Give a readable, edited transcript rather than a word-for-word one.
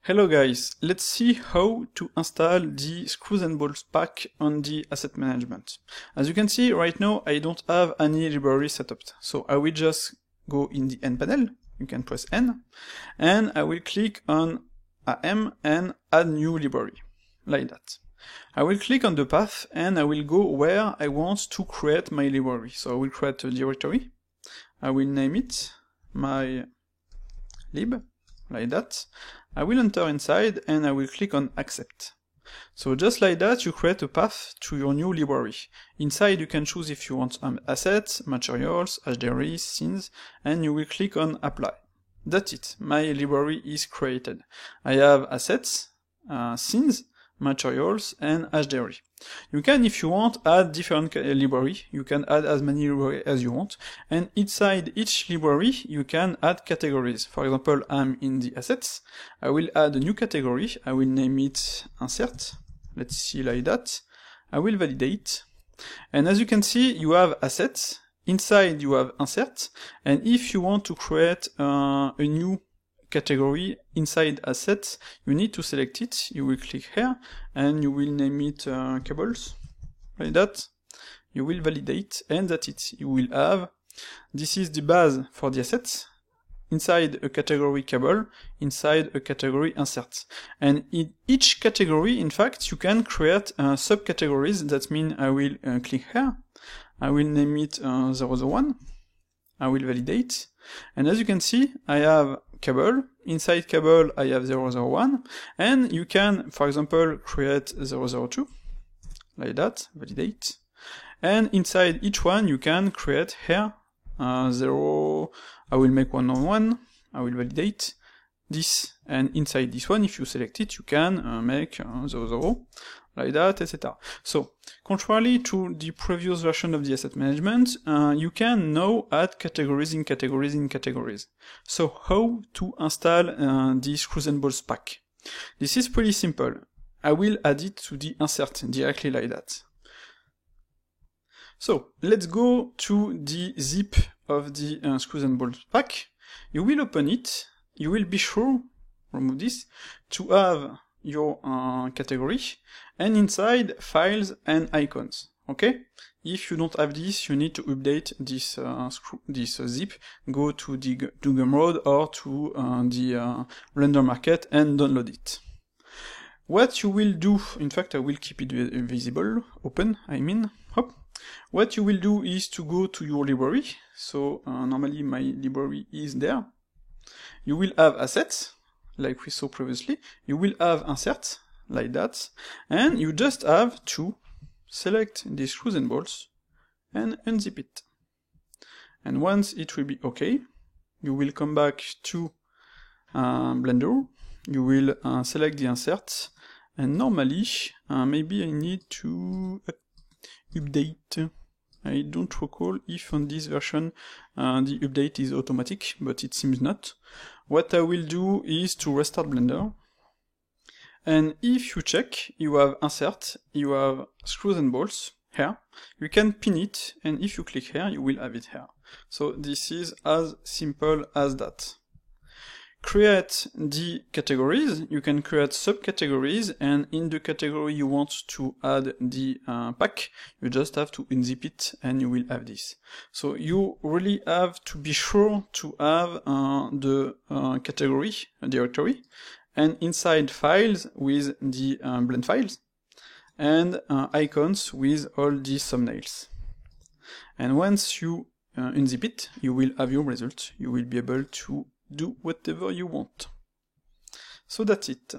Hello guys, let's see how to install the Screws and Bolts pack on the asset management. As you can see right now I don't have any library set up, so I will just go in the N panel, you can press N, and I will click on AM and add new library, like that. I will click on the path and I will go where I want to create my library. So I will create a directory, I will name it my lib, like that. I will enter inside and I will click on accept. So just like that you create a path to your new library. Inside you can choose if you want assets, materials, HDRI, scenes, and you will click on apply. That's it, my library is created. I have assets, scenes, materials, and HDRI. You can, if you want, add different library. You can add as many library as you want, and inside each library you can add categories. For example, I'm in the assets, I will add a new category, I will name it insert, let's see, like that. I will validate, and as you can see you have assets, inside you have insert, and if you want to create a new category inside assets, you need to select it. You will click here and you will name it cables, like that. You will validate and that's it. You will have, this is the base for the assets, inside a category cable, inside a category insert. And in each category, in fact, you can create subcategories. That means I will click here, I will name it 001, I will validate, and as you can see, I have cable, inside cable I have 001, and you can, for example, create 002, like that, validate, and inside each one you can create here, 0, I will make 111, I will validate this, and inside this one, if you select it, you can make 00, like that, etc. So, contrary to the previous version of the asset management, you can now add categories in categories in categories. So, how to install the Screws and Bolts pack? This is pretty simple. I will add it to the insert directly like that. So, let's go to the zip of the Screws and Bolts pack. You will open it. You will be sure, remove this, to have your category, and inside files and icons. Okay, if you don't have this, you need to update this zip, go to the Gumroad or to the Blender Market and download it. What you will do, in fact I will keep it visible, open, I mean, hop. What you will do is to go to your library, so normally my library is there. You will have assets, like we saw previously, you will have insert, like that, and you just have to select the Screws and Bolts and unzip it. And once it will be okay, you will come back to Blender, you will select the insert, and normally, maybe I need to update. I don't recall if on this version the update is automatic, but it seems not. What I will do is to restart Blender, and if you check, you have insert, you have Screws and Bolts here, you can pin it, and if you click here, you will have it here. So this is as simple as that. Create the categories, you can create subcategories, and in the category you want to add the pack, you just have to unzip it and you will have this. So you really have to be sure to have the category directory, and inside files with the blend files, and icons with all the thumbnails. And once you unzip it, you will have your result, you will be able to do whatever you want. So that's it.